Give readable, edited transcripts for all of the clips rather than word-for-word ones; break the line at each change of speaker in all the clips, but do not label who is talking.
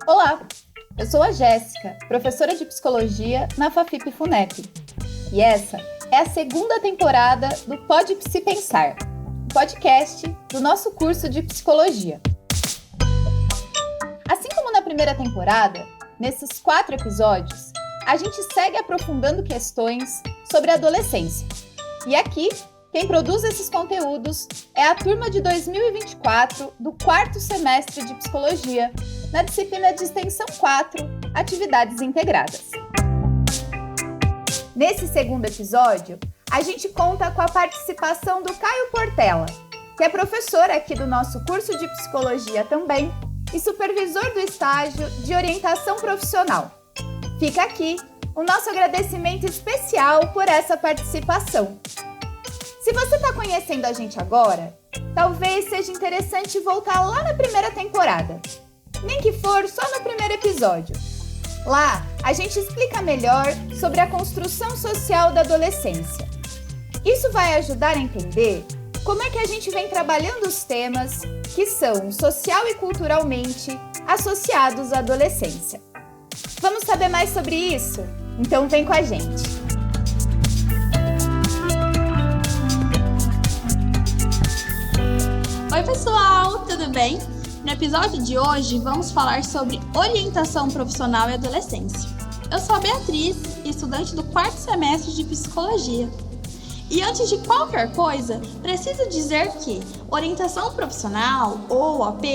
Olá, eu sou a Jéssica, professora de Psicologia na FAFIP-FUNEP. E essa é a segunda temporada do Pode Psi Pensar, um podcast do nosso curso de Psicologia. Assim como na primeira temporada, nesses 4 episódios, a gente segue aprofundando questões sobre a adolescência. E aqui, quem produz esses conteúdos é a turma de 2024 do 4º semestre de Psicologia, na disciplina de Extensão 4, Atividades Integradas. Nesse segundo episódio, a gente conta com a participação do Caio Portela, que é professor aqui do nosso curso de Psicologia também e supervisor do estágio de orientação profissional. Fica aqui o nosso agradecimento especial por essa participação. Se você está conhecendo a gente agora, talvez seja interessante voltar lá na primeira temporada, nem que for só no primeiro episódio. Lá, a gente explica melhor sobre a construção social da adolescência. Isso vai ajudar a entender como é que a gente vem trabalhando os temas que são social e culturalmente associados à adolescência. Vamos saber mais sobre isso? Então vem com a gente!
Oi pessoal, tudo bem? No episódio de hoje vamos falar sobre orientação profissional e adolescência. Eu sou a Beatriz, estudante do 4º semestre de Psicologia. E antes de qualquer coisa, preciso dizer que orientação profissional, ou OP,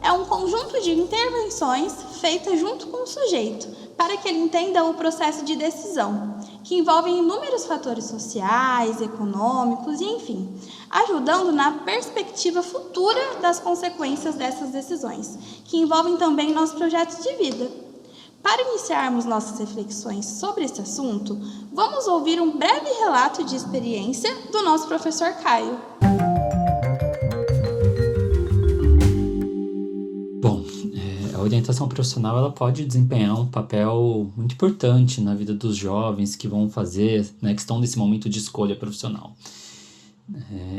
é um conjunto de intervenções feitas junto com o sujeito, para que ele entenda o processo de decisão, que envolve inúmeros fatores sociais, econômicos e, enfim, ajudando na perspectiva futura das consequências dessas decisões, que envolvem também nosso projeto de vida. Para iniciarmos nossas reflexões sobre esse assunto, vamos ouvir um breve relato de experiência do nosso professor Caio.
Bom, a orientação profissional ela pode desempenhar um papel muito importante na vida dos jovens que vão fazer, que estão nesse momento de escolha profissional.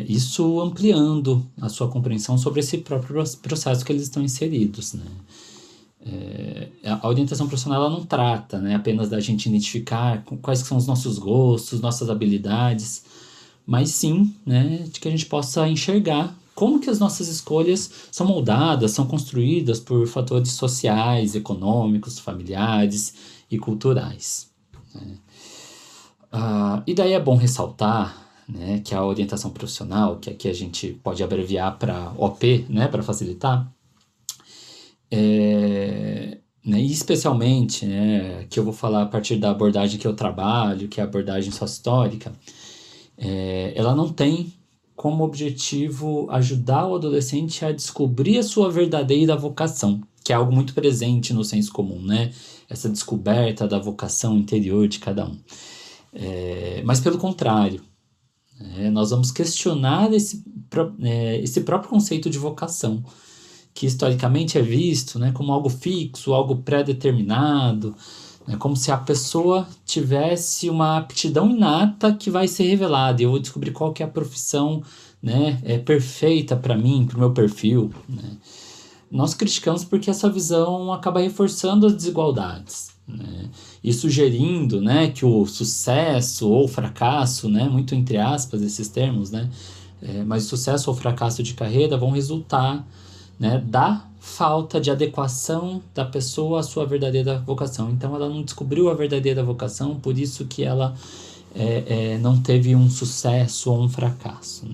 Isso ampliando a sua compreensão sobre esse próprio processo que eles estão inseridos, A orientação profissional ela não trata, apenas da gente identificar quais são os nossos gostos, nossas habilidades, mas sim, de que a gente possa enxergar como que as nossas escolhas são moldadas, são construídas por fatores sociais, econômicos, familiares e culturais. E daí é bom ressaltar que a orientação profissional, que aqui a gente pode abreviar para OP, para facilitar, e especialmente, que eu vou falar a partir da abordagem que eu trabalho, que é a abordagem sócio-histórica, ela não tem como objetivo ajudar o adolescente a descobrir a sua verdadeira vocação, que é algo muito presente no senso comum, essa descoberta da vocação interior de cada um. Mas pelo contrário, nós vamos questionar esse próprio conceito de vocação, que historicamente é visto como algo fixo, algo pré-determinado, como se a pessoa tivesse uma aptidão inata que vai ser revelada e eu vou descobrir qual que é a profissão perfeita para mim, para o meu perfil. Nós criticamos porque essa visão acaba reforçando as desigualdades, e sugerindo que o sucesso ou fracasso, muito entre aspas esses termos, mas o sucesso ou fracasso de carreira vão resultar da falta de adequação da pessoa à sua verdadeira vocação. Então ela não descobriu a verdadeira vocação, por isso que ela não teve um sucesso ou um fracasso.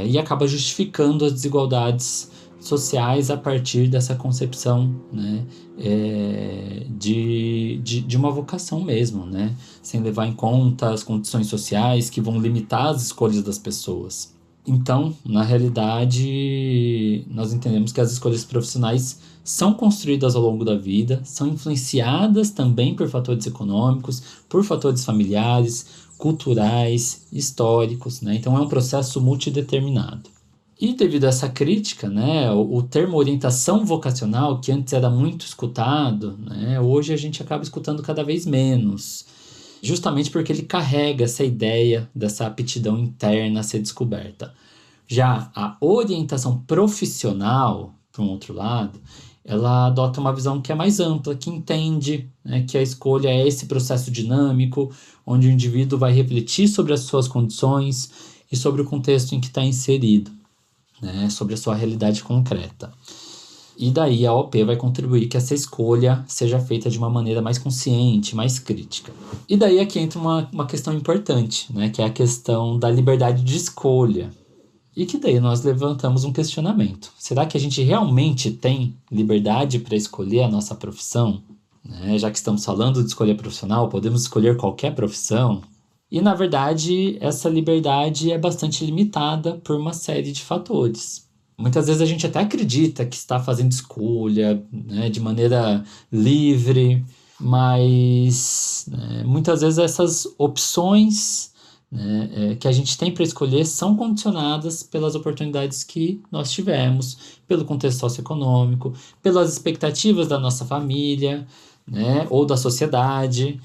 E acaba justificando as desigualdades sociais a partir dessa concepção de uma vocação mesmo, sem levar em conta as condições sociais que vão limitar as escolhas das pessoas. Então, na realidade, nós entendemos que as escolhas profissionais são construídas ao longo da vida, são influenciadas também por fatores econômicos, por fatores familiares, culturais, históricos, Então, é um processo multideterminado. E devido a essa crítica, o termo orientação vocacional, que antes era muito escutado, hoje a gente acaba escutando cada vez menos, justamente porque ele carrega essa ideia dessa aptidão interna a ser descoberta. Já a orientação profissional, para um outro lado, ela adota uma visão que é mais ampla, que entende, né, que a escolha é esse processo dinâmico, onde o indivíduo vai refletir sobre as suas condições e sobre o contexto em que está inserido, né, sobre a sua realidade concreta. E daí a OP vai contribuir que essa escolha seja feita de uma maneira mais consciente, mais crítica. E daí aqui entra uma questão importante, né, que é a questão da liberdade de escolha. E que daí nós levantamos um questionamento. Será que a gente realmente tem liberdade para escolher a nossa profissão? Né? Já que estamos falando de escolha profissional, podemos escolher qualquer profissão? E, na verdade, essa liberdade é bastante limitada por uma série de fatores. Muitas vezes a gente até acredita que está fazendo escolha, né, de maneira livre, mas muitas vezes essas opções, né, que a gente tem para escolher são condicionadas pelas oportunidades que nós tivemos, pelo contexto socioeconômico, pelas expectativas da nossa família, né, ou da sociedade,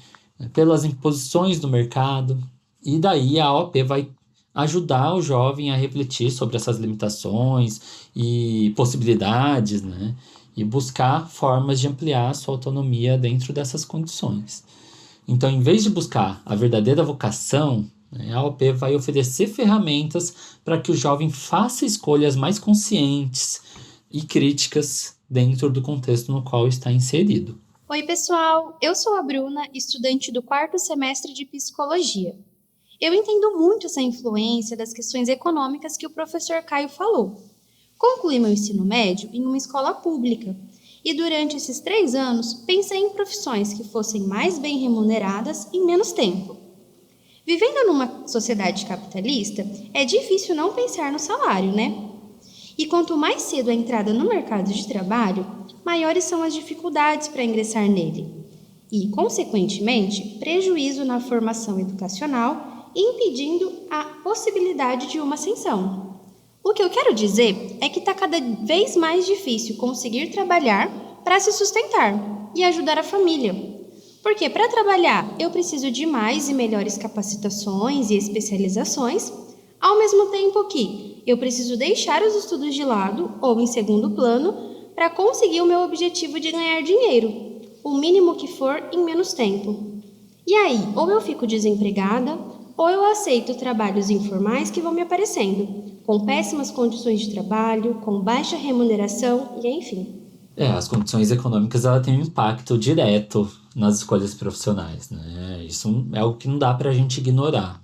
pelas imposições do mercado. E daí a OP vai ajudar o jovem a refletir sobre essas limitações e possibilidades, né, e buscar formas de ampliar a sua autonomia dentro dessas condições. Então, em vez de buscar a verdadeira vocação, a OP vai oferecer ferramentas para que o jovem faça escolhas mais conscientes e críticas dentro do contexto no qual está inserido.
Oi, pessoal! Eu sou a Bruna, estudante do 4º semestre de Psicologia. Eu entendo muito essa influência das questões econômicas que o professor Caio falou. Concluí meu ensino médio em uma escola pública e durante esses 3 anos pensei em profissões que fossem mais bem remuneradas em menos tempo. Vivendo numa sociedade capitalista, é difícil não pensar no salário, né? E quanto mais cedo a entrada no mercado de trabalho, maiores são as dificuldades para ingressar nele. E, consequentemente, prejuízo na formação educacional, impedindo a possibilidade de uma ascensão. O que eu quero dizer é que está cada vez mais difícil conseguir trabalhar para se sustentar e ajudar a família. Porque para trabalhar eu preciso de mais e melhores capacitações e especializações, ao mesmo tempo que eu preciso deixar os estudos de lado ou em segundo plano para conseguir o meu objetivo de ganhar dinheiro, o mínimo que for em menos tempo. E aí, ou eu fico desempregada, ou eu aceito trabalhos informais que vão me aparecendo, com péssimas condições de trabalho, com baixa remuneração e enfim.
As condições econômicas ela têm um impacto direto nas escolhas profissionais, né? Isso é algo que não dá para a gente ignorar.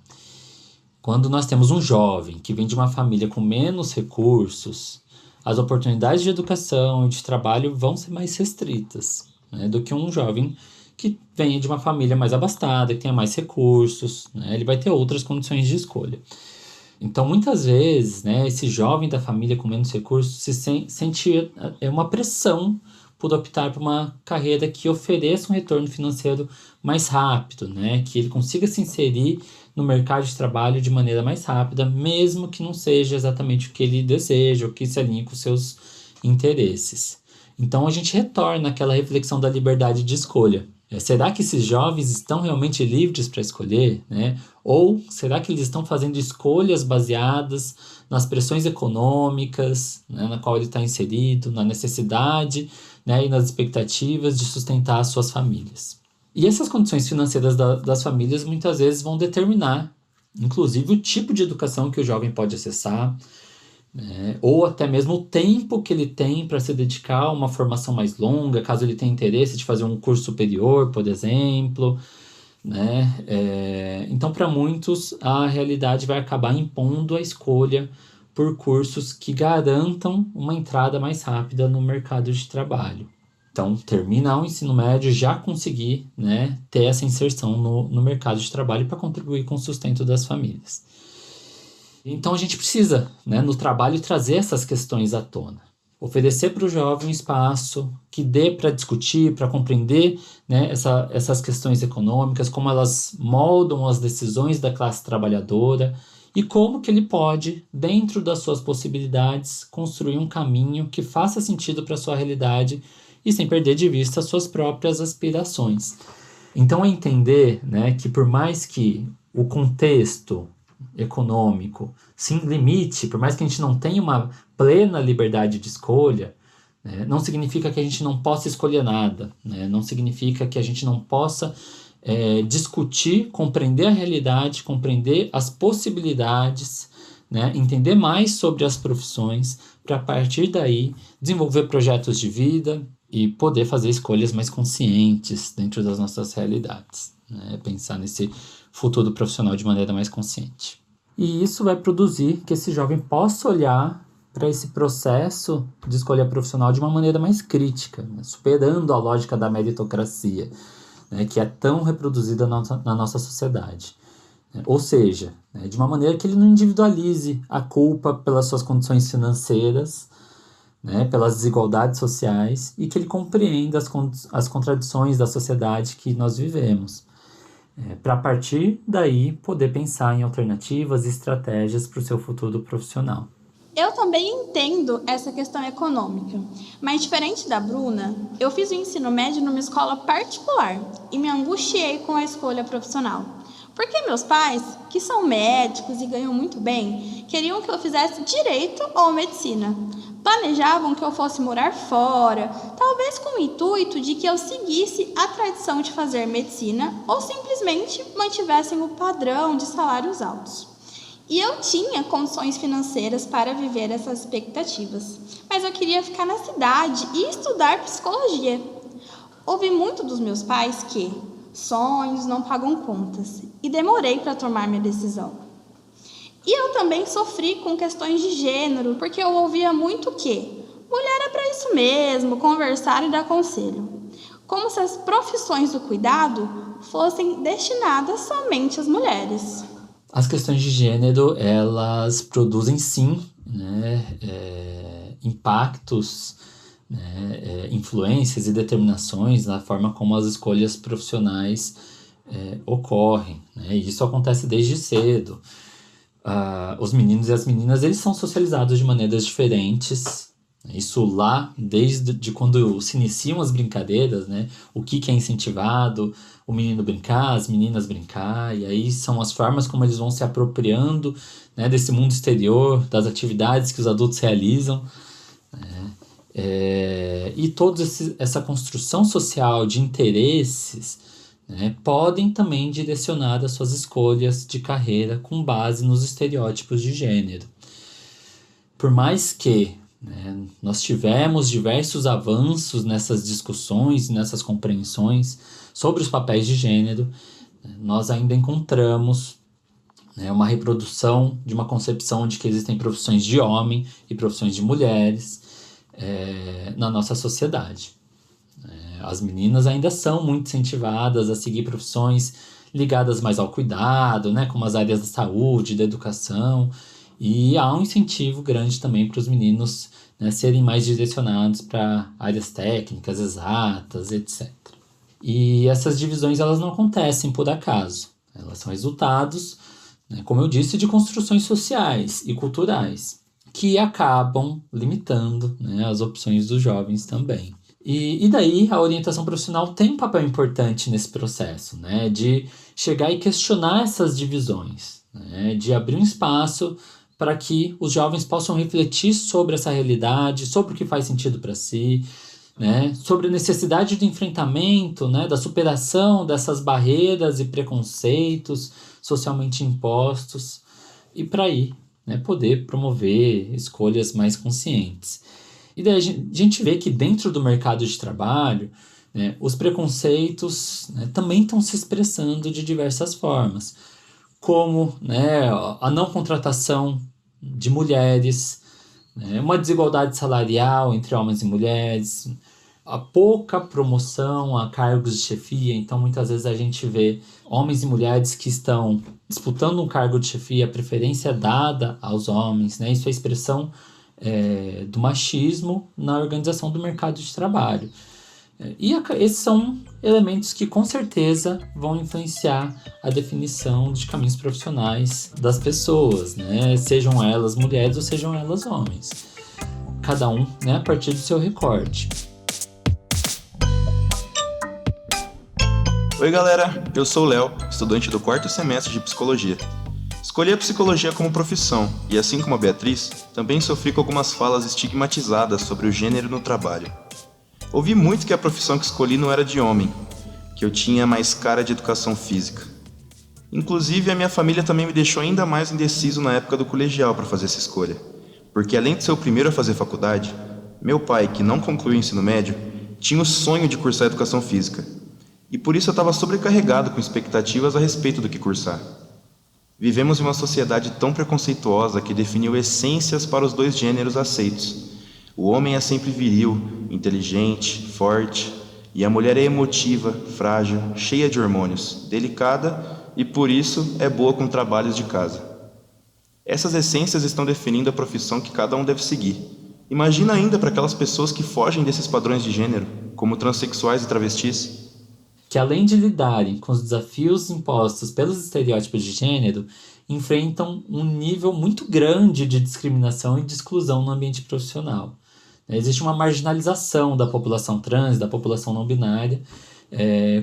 Quando nós temos um jovem que vem de uma família com menos recursos, as oportunidades de educação e de trabalho vão ser mais restritas, né, do que um jovem que venha de uma família mais abastada, que tenha mais recursos, né? Ele vai ter outras condições de escolha. Então, muitas vezes, né, esse jovem da família com menos recursos sente uma pressão por optar por uma carreira que ofereça um retorno financeiro mais rápido, né, que ele consiga se inserir no mercado de trabalho de maneira mais rápida, mesmo que não seja exatamente o que ele deseja, ou que se alinhe com seus interesses. Então, a gente retorna àquela reflexão da liberdade de escolha. Será que esses jovens estão realmente livres para escolher, né? Ou será que eles estão fazendo escolhas baseadas nas pressões econômicas, né, na qual ele está inserido, na necessidade, né, e nas expectativas de sustentar as suas famílias? E essas condições financeiras das famílias muitas vezes vão determinar, inclusive, o tipo de educação que o jovem pode acessar, né, ou até mesmo o tempo que ele tem para se dedicar a uma formação mais longa, caso ele tenha interesse de fazer um curso superior, por exemplo, né? Então, para muitos, a realidade vai acabar impondo a escolha por cursos que garantam uma entrada mais rápida no mercado de trabalho. Então, terminar o ensino médio, já conseguir, né, ter essa inserção no mercado de trabalho para contribuir com o sustento das famílias. Então, a gente precisa, né, no trabalho, trazer essas questões à tona. Oferecer para o jovem um espaço que dê para discutir, para compreender, né, essas questões econômicas, como elas moldam as decisões da classe trabalhadora e como que ele pode, dentro das suas possibilidades, construir um caminho que faça sentido para a sua realidade e sem perder de vista as suas próprias aspirações. Então, é entender, né, que por mais que o contexto econômico se limite, por mais que a gente não tenha uma plena liberdade de escolha, Não significa que a gente não possa escolher nada, né? Não significa que a gente não possa discutir, compreender a realidade, compreender as possibilidades, né? Entender mais sobre as profissões, para a partir daí desenvolver projetos de vida e poder fazer escolhas mais conscientes dentro das nossas realidades, né? Pensar nesse futuro profissional de maneira mais consciente. E isso vai produzir que esse jovem possa olhar para esse processo de escolha profissional de uma maneira mais crítica, né? Superando a lógica da meritocracia, né? Que é tão reproduzida na nossa sociedade. Ou seja, né? De uma maneira que ele não individualize a culpa pelas suas condições financeiras, né? Pelas desigualdades sociais, e que ele compreenda as contradições da sociedade que nós vivemos. Para a partir daí poder pensar em alternativas e estratégias para o seu futuro profissional.
Eu também entendo essa questão econômica, mas diferente da Bruna, eu fiz o ensino médio numa escola particular e me angustiei com a escolha profissional. Porque meus pais, que são médicos e ganham muito bem, queriam que eu fizesse direito ou medicina. Planejavam que eu fosse morar fora, talvez com o intuito de que eu seguisse a tradição de fazer medicina ou simplesmente mantivessem o padrão de salários altos. E eu tinha condições financeiras para viver essas expectativas, mas eu queria ficar na cidade e estudar psicologia. Ouvi muito dos meus pais que sonhos não pagam contas e demorei para tomar minha decisão. E eu também sofri com questões de gênero, porque eu ouvia muito que mulher é para isso mesmo, conversar e dar conselho. Como se as profissões do cuidado fossem destinadas somente às mulheres.
As questões de gênero, elas produzem sim, né, impactos, né, influências e determinações na forma como as escolhas profissionais ocorrem, né, e isso acontece desde cedo. Os meninos e as meninas, eles são socializados de maneiras diferentes. Isso lá, desde quando se iniciam as brincadeiras, né? O que é incentivado, o menino brincar, as meninas brincar, e aí são as formas como eles vão se apropriando, né, desse mundo exterior, das atividades que os adultos realizam, né? E toda essa construção social de interesses, né, podem também direcionar as suas escolhas de carreira com base nos estereótipos de gênero. Por mais que, né, nós tivemos diversos avanços nessas discussões, nessas compreensões sobre os papéis de gênero, nós ainda encontramos, né, uma reprodução de uma concepção de que existem profissões de homem e profissões de mulheres na nossa sociedade. As meninas ainda são muito incentivadas a seguir profissões ligadas mais ao cuidado, né, como as áreas da saúde, da educação, e há um incentivo grande também para os meninos, né, serem mais direcionados para áreas técnicas, exatas, etc. E essas divisões, elas não acontecem por acaso, elas são resultados, né, como eu disse, de construções sociais e culturais, que acabam limitando, né, as opções dos jovens também. E daí a orientação profissional tem um papel importante nesse processo, né, de chegar e questionar essas divisões, né, de abrir um espaço para que os jovens possam refletir sobre essa realidade, sobre o que faz sentido para si, né, sobre a necessidade do enfrentamento, né, da superação dessas barreiras e preconceitos socialmente impostos, e para aí, né, poder promover escolhas mais conscientes. E daí a gente vê que dentro do mercado de trabalho, né, os preconceitos, né, também estão se expressando de diversas formas, como, né, a não contratação de mulheres, né, uma desigualdade salarial entre homens e mulheres, a pouca promoção a cargos de chefia. Então muitas vezes a gente vê homens e mulheres que estão disputando um cargo de chefia, a preferência é dada aos homens, né, isso é expressão do machismo na organização do mercado de trabalho. E esses são elementos que com certeza vão influenciar a definição de caminhos profissionais das pessoas, né? Sejam elas mulheres ou sejam elas homens. Cada um, né, a partir do seu recorte.
Oi galera, eu sou o Léo, estudante do 4º semestre de Psicologia. Escolhi a psicologia como profissão e, assim como a Beatriz, também sofri com algumas falas estigmatizadas sobre o gênero no trabalho. Ouvi muito que a profissão que escolhi não era de homem, que eu tinha mais cara de educação física. Inclusive, a minha família também me deixou ainda mais indeciso na época do colegial para fazer essa escolha, porque além de ser o primeiro a fazer faculdade, meu pai, que não concluiu o ensino médio, tinha o sonho de cursar educação física, e por isso eu estava sobrecarregado com expectativas a respeito do que cursar. Vivemos em uma sociedade tão preconceituosa que definiu essências para os dois gêneros aceitos. O homem é sempre viril, inteligente, forte, e a mulher é emotiva, frágil, cheia de hormônios, delicada e, por isso, é boa com trabalhos de casa. Essas essências estão definindo a profissão que cada um deve seguir. Imagina ainda para aquelas pessoas que fogem desses padrões de gênero, como transexuais e travestis.
Que além de lidarem com os desafios impostos pelos estereótipos de gênero, enfrentam um nível muito grande de discriminação e de exclusão no ambiente profissional. Existe uma marginalização da população trans, da população não binária,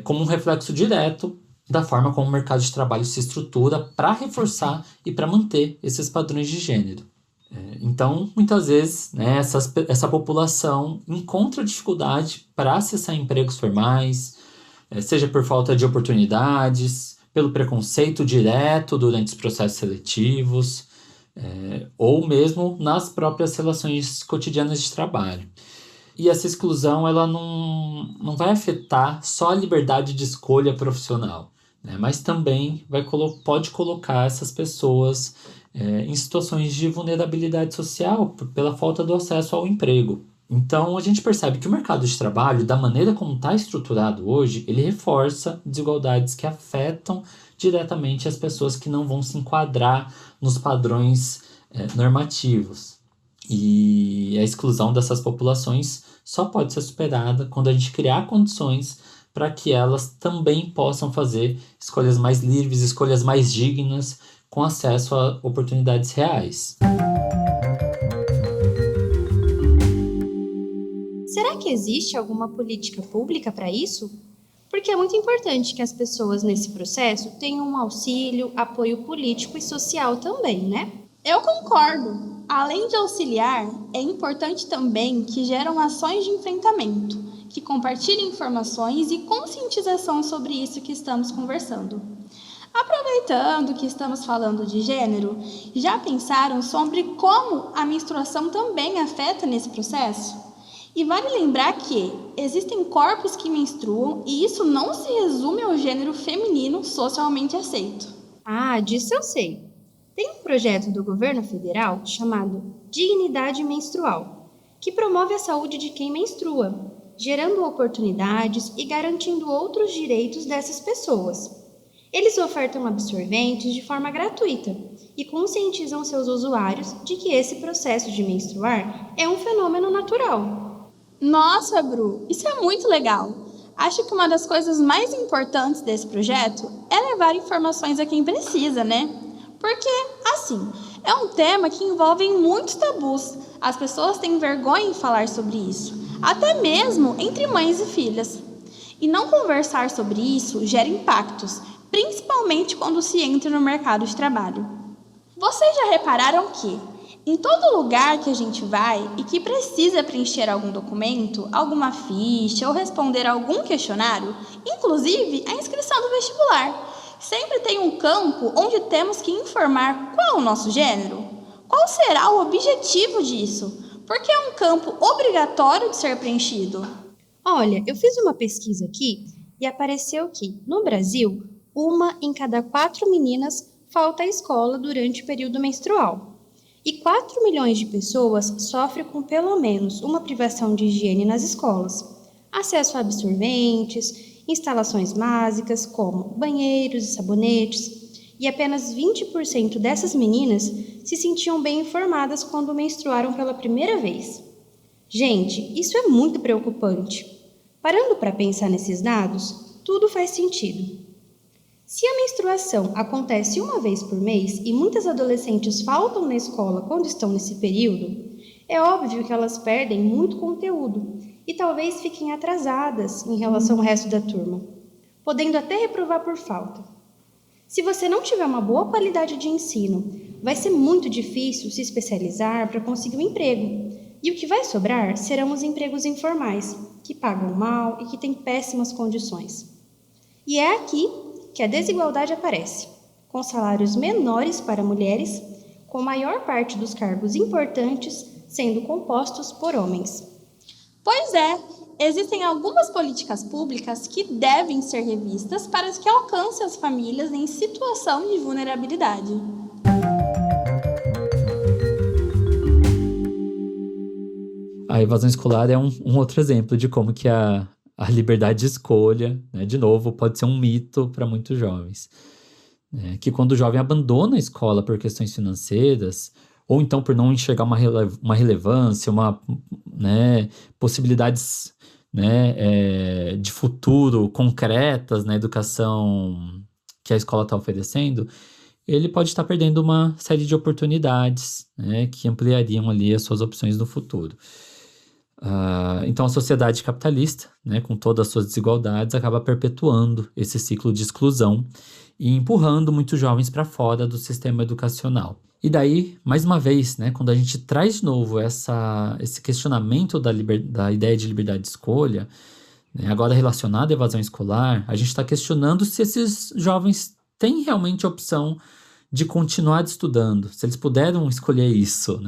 como um reflexo direto da forma como o mercado de trabalho se estrutura para reforçar e para manter esses padrões de gênero. Então, muitas vezes, essa população encontra dificuldade para acessar empregos formais, seja por falta de oportunidades, pelo preconceito direto durante os processos seletivos, ou mesmo nas próprias relações cotidianas de trabalho. E essa exclusão ela não vai afetar só a liberdade de escolha profissional, mas também pode colocar essas pessoas em situações de vulnerabilidade social pela falta do acesso ao emprego. Então, a gente percebe que o mercado de trabalho, da maneira como está estruturado hoje, ele reforça desigualdades que afetam diretamente as pessoas que não vão se enquadrar nos padrões normativos. E a exclusão dessas populações só pode ser superada quando a gente criar condições para que elas também possam fazer escolhas mais livres, escolhas mais dignas, com acesso a oportunidades reais.
Será que existe alguma política pública para isso? Porque é muito importante que as pessoas nesse processo tenham um auxílio, apoio político e social também, né?
Eu concordo. Além de auxiliar, é importante também que geram ações de enfrentamento, que compartilhem informações e conscientização sobre isso que estamos conversando. Aproveitando que estamos falando de gênero, já pensaram sobre como a menstruação também afeta nesse processo? E vale lembrar que existem corpos que menstruam e isso não se resume ao gênero feminino socialmente aceito.
Ah, disso eu sei. Tem um projeto do governo federal chamado Dignidade Menstrual, que promove a saúde de quem menstrua, gerando oportunidades e garantindo outros direitos dessas pessoas. Eles ofertam absorventes de forma gratuita e conscientizam seus usuários de que esse processo de menstruar é um fenômeno natural.
Nossa, Bru, isso é muito legal. Acho que uma das coisas mais importantes desse projeto é levar informações a quem precisa, né? Porque, assim, é um tema que envolve muitos tabus. As pessoas têm vergonha em falar sobre isso, até mesmo entre mães e filhas. E não conversar sobre isso gera impactos, principalmente quando se entra no mercado de trabalho. Vocês já repararam que, em todo lugar que a gente vai e que precisa preencher algum documento, alguma ficha ou responder a algum questionário, inclusive a inscrição do vestibular, sempre tem um campo onde temos que informar qual é o nosso gênero? Qual será o objetivo disso? Porque é um campo obrigatório de ser preenchido.
Olha, eu fiz uma pesquisa aqui e apareceu que, no Brasil, 1 em cada 4 meninas falta à escola durante o período menstrual. E 4 milhões de pessoas sofrem com pelo menos uma privação de higiene nas escolas. Acesso a absorventes, instalações básicas como banheiros e sabonetes. E apenas 20% dessas meninas se sentiam bem informadas quando menstruaram pela primeira vez. Gente, isso é muito preocupante. Parando para pensar nesses dados, tudo faz sentido. Se a menstruação acontece uma vez por mês e muitas adolescentes faltam na escola quando estão nesse período, é óbvio que elas perdem muito conteúdo e talvez fiquem atrasadas em relação ao resto da turma, podendo até reprovar por falta. Se você não tiver uma boa qualidade de ensino, vai ser muito difícil se especializar para conseguir um emprego. E o que vai sobrar serão os empregos informais, que pagam mal e que têm péssimas condições. E é aqui que a desigualdade aparece, com salários menores para mulheres, com a maior parte dos cargos importantes sendo compostos por homens.
Pois é, existem algumas políticas públicas que devem ser revistas para que alcancem as famílias em situação de vulnerabilidade.
A evasão escolar é um outro exemplo de como que a liberdade de escolha, né, de novo, pode ser um mito para muitos jovens. Que quando o jovem abandona a escola por questões financeiras, ou então por não enxergar uma relevância, possibilidades, de futuro concretas na educação que a escola está oferecendo, ele pode estar perdendo uma série de oportunidades, que ampliariam ali as suas opções no futuro. Então a sociedade capitalista, com todas as suas desigualdades, acaba perpetuando esse ciclo de exclusão e empurrando muitos jovens para fora do sistema educacional. E daí, mais uma vez, quando a gente traz de novo esse questionamento da ideia de liberdade de escolha, agora relacionado à evasão escolar, a gente está questionando se esses jovens têm realmente a opção de continuar estudando, se eles puderam escolher isso,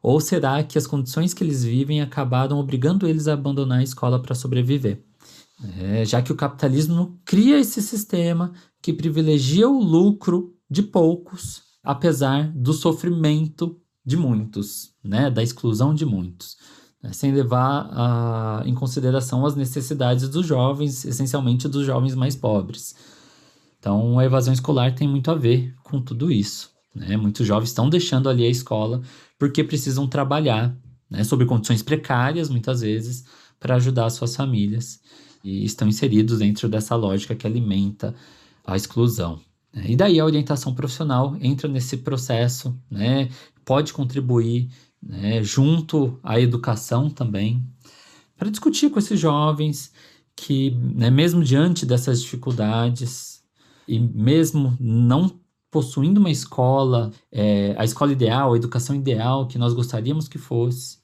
Ou será que as condições que eles vivem acabaram obrigando eles a abandonar a escola para sobreviver? Já que o capitalismo cria esse sistema que privilegia o lucro de poucos, apesar do sofrimento de muitos, da exclusão de muitos, sem levar em consideração as necessidades dos jovens, essencialmente dos jovens mais pobres. Então, a evasão escolar tem muito a ver com tudo isso. Muitos jovens estão deixando ali a escola porque precisam trabalhar, sob condições precárias, muitas vezes, para ajudar as suas famílias. E estão inseridos dentro dessa lógica que alimenta a exclusão. E daí a orientação profissional entra nesse processo, pode contribuir junto à educação também, para discutir com esses jovens que, mesmo diante dessas dificuldades, e mesmo não possuindo uma escola, a escola ideal, a educação ideal que nós gostaríamos que fosse,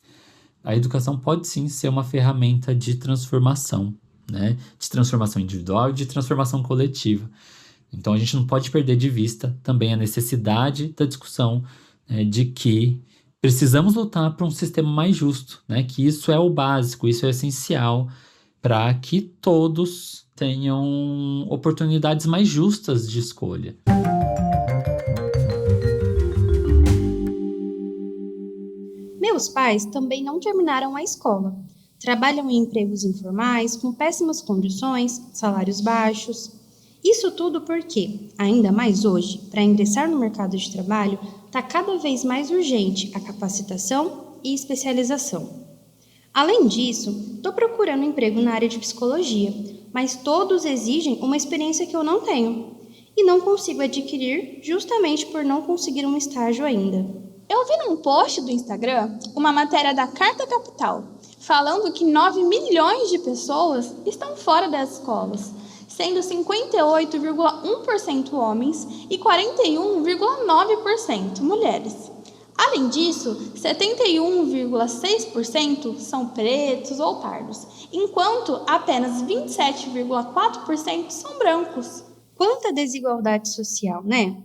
a educação pode sim ser uma ferramenta de transformação, de transformação individual e de transformação coletiva. Então a gente não pode perder de vista também a necessidade da discussão de que precisamos lutar por um sistema mais justo, que isso é o básico, isso é essencial para que todos tenham oportunidades mais justas de escolha.
Meus pais também não terminaram a escola. Trabalham em empregos informais, com péssimas condições, salários baixos. Isso tudo porque, ainda mais hoje, para ingressar no mercado de trabalho, está cada vez mais urgente a capacitação e especialização. Além disso, estou procurando emprego na área de psicologia, mas todos exigem uma experiência que eu não tenho e não consigo adquirir justamente por não conseguir um estágio ainda.
Eu vi num post do Instagram uma matéria da Carta Capital falando que 9 milhões de pessoas estão fora das escolas, sendo 58,1% homens e 41,9% mulheres. Além disso, 71,6% são pretos ou pardos, enquanto apenas 27,4% são brancos.
Quanta desigualdade social, né?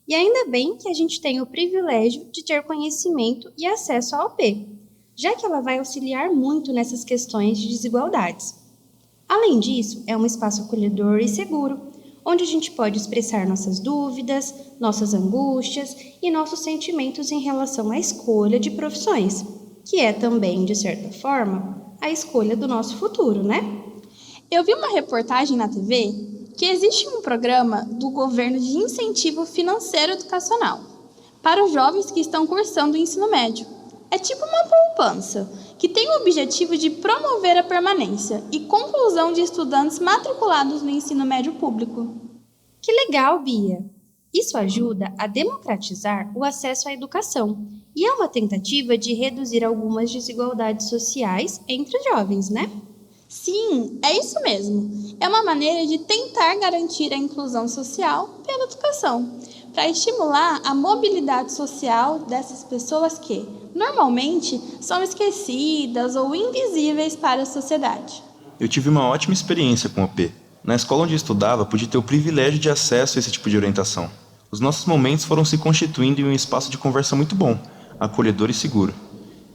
E ainda bem que a gente tem o privilégio de ter conhecimento e acesso à OP, já que ela vai auxiliar muito nessas questões de desigualdades. Além disso, é um espaço acolhedor e seguro, onde a gente pode expressar nossas dúvidas, nossas angústias e nossos sentimentos em relação à escolha de profissões, que é também, de certa forma, a escolha do nosso futuro, né?
Eu vi uma reportagem na TV que existe um programa do governo de incentivo financeiro educacional para os jovens que estão cursando o ensino médio. É tipo uma poupança, que tem o objetivo de promover a permanência e conclusão de estudantes matriculados no ensino médio público.
Que legal, Bia! Isso ajuda a democratizar o acesso à educação e é uma tentativa de reduzir algumas desigualdades sociais entre os jovens, né?
Sim, é isso mesmo. é uma maneira de tentar garantir a inclusão social pela educação, para estimular a mobilidade social dessas pessoas que, normalmente, são esquecidas ou invisíveis para a sociedade.
Eu tive uma ótima experiência com o OP. Na escola onde eu estudava, pude ter o privilégio de acesso a esse tipo de orientação. Os nossos momentos foram se constituindo em um espaço de conversa muito bom, acolhedor e seguro.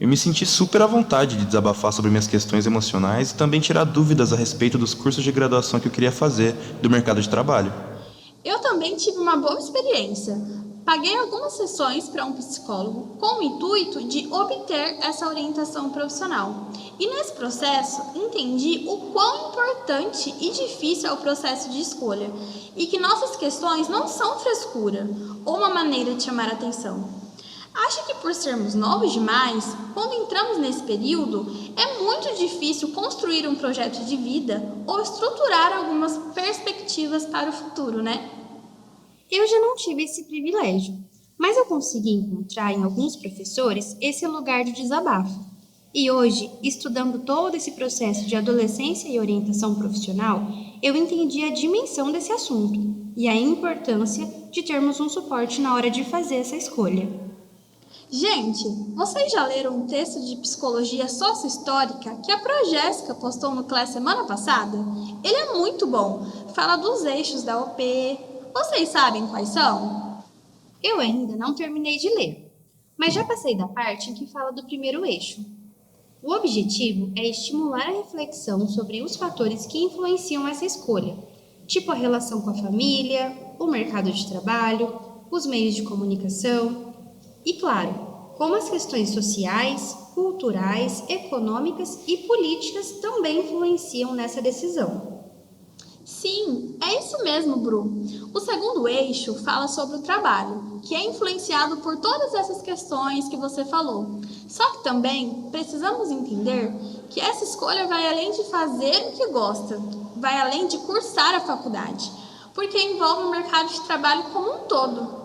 Eu me senti super à vontade de desabafar sobre minhas questões emocionais e também tirar dúvidas a respeito dos cursos de graduação que eu queria fazer do mercado de trabalho.
Eu também tive uma boa experiência. Paguei algumas sessões para um psicólogo com o intuito de obter essa orientação profissional. E nesse processo, entendi o quão importante e difícil é o processo de escolha e que nossas questões não são frescura ou uma maneira de chamar a atenção. Acho que por sermos novos demais, quando entramos nesse período, é muito difícil construir um projeto de vida ou estruturar algumas perspectivas para o futuro, né?
Eu já não tive esse privilégio, mas eu consegui encontrar em alguns professores esse lugar de desabafo. E hoje, estudando todo esse processo de adolescência e orientação profissional, eu entendi a dimensão desse assunto e a importância de termos um suporte na hora de fazer essa escolha.
Gente, vocês já leram um texto de psicologia sócio-histórica que a Progéssica postou no Class semana passada? Ele é muito bom, fala dos eixos da OP. Vocês sabem quais são?
Eu ainda não terminei de ler, mas já passei da parte em que fala do primeiro eixo. O objetivo é estimular a reflexão sobre os fatores que influenciam essa escolha, tipo a relação com a família, o mercado de trabalho, os meios de comunicação e, claro, como as questões sociais, culturais, econômicas e políticas também influenciam nessa decisão.
Sim, é isso mesmo, Bru. O segundo eixo fala sobre o trabalho, que é influenciado por todas essas questões que você falou. Só que também precisamos entender que essa escolha vai além de fazer o que gosta, vai além de cursar a faculdade, porque envolve o mercado de trabalho como um todo.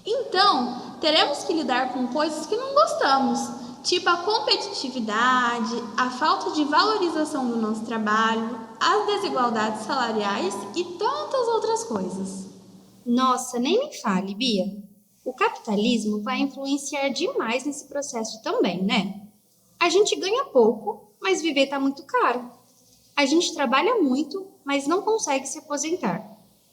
Então, teremos que lidar com coisas que não gostamos, tipo a competitividade, a falta de valorização do nosso trabalho, as desigualdades salariais e tantas outras coisas.
Nossa, nem me fale, Bia. O capitalismo vai influenciar demais nesse processo também, né? A gente ganha pouco, mas viver tá muito caro. A gente trabalha muito, mas não consegue se aposentar.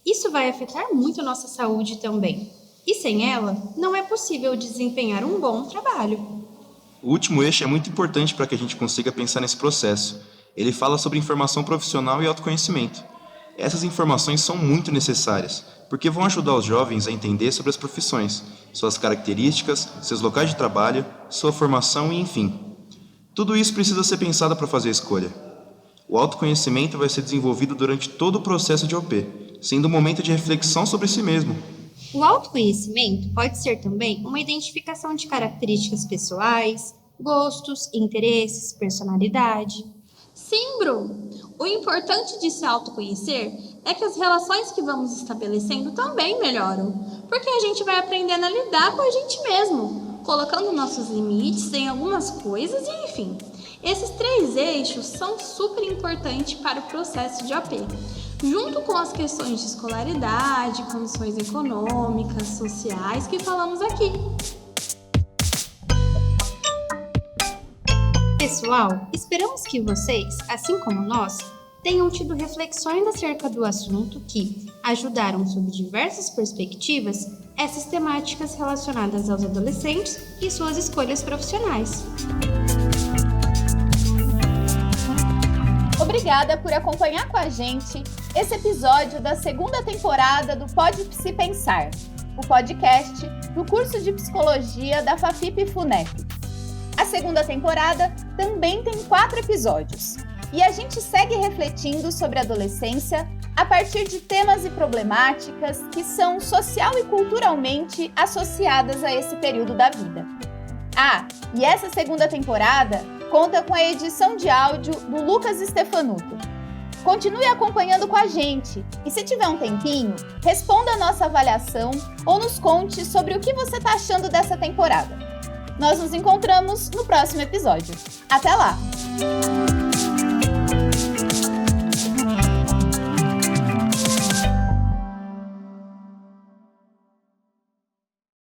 Isso vai afetar muito a nossa saúde também. E sem ela, não é possível desempenhar um bom trabalho.
O último eixo é muito importante para que a gente consiga pensar nesse processo. Ele fala sobre informação profissional e autoconhecimento. Essas informações são muito necessárias, porque vão ajudar os jovens a entender sobre as profissões, suas características, seus locais de trabalho, sua formação e enfim. Tudo isso precisa ser pensado para fazer a escolha. O autoconhecimento vai ser desenvolvido durante todo o processo de OP, sendo um momento de reflexão sobre si mesmo.
O autoconhecimento pode ser também uma identificação de características pessoais, gostos, interesses, personalidade.
Sim, Bru. O importante de se autoconhecer é que as relações que vamos estabelecendo também melhoram, porque a gente vai aprendendo a lidar com a gente mesmo, colocando nossos limites em algumas coisas e enfim. Esses 3 eixos são super importantes para o processo de OP, junto com as questões de escolaridade, condições econômicas, sociais que falamos aqui.
Pessoal, esperamos que vocês, assim como nós, tenham tido reflexões acerca do assunto que ajudaram sob diversas perspectivas essas temáticas relacionadas aos adolescentes e suas escolhas profissionais.
Obrigada por acompanhar com a gente esse episódio da 2ª temporada do Pode Psi Pensar, o podcast do curso de Psicologia da FAFIP-FUNEP. A 2ª temporada também tem 4 episódios e a gente segue refletindo sobre a adolescência a partir de temas e problemáticas que são social e culturalmente associadas a esse período da vida. Ah, e essa 2ª temporada conta com a edição de áudio do Lucas Stefanuto. Continue acompanhando com a gente e, se tiver um tempinho, responda a nossa avaliação ou nos conte sobre o que você está achando dessa temporada. Nós nos encontramos no próximo episódio. Até lá!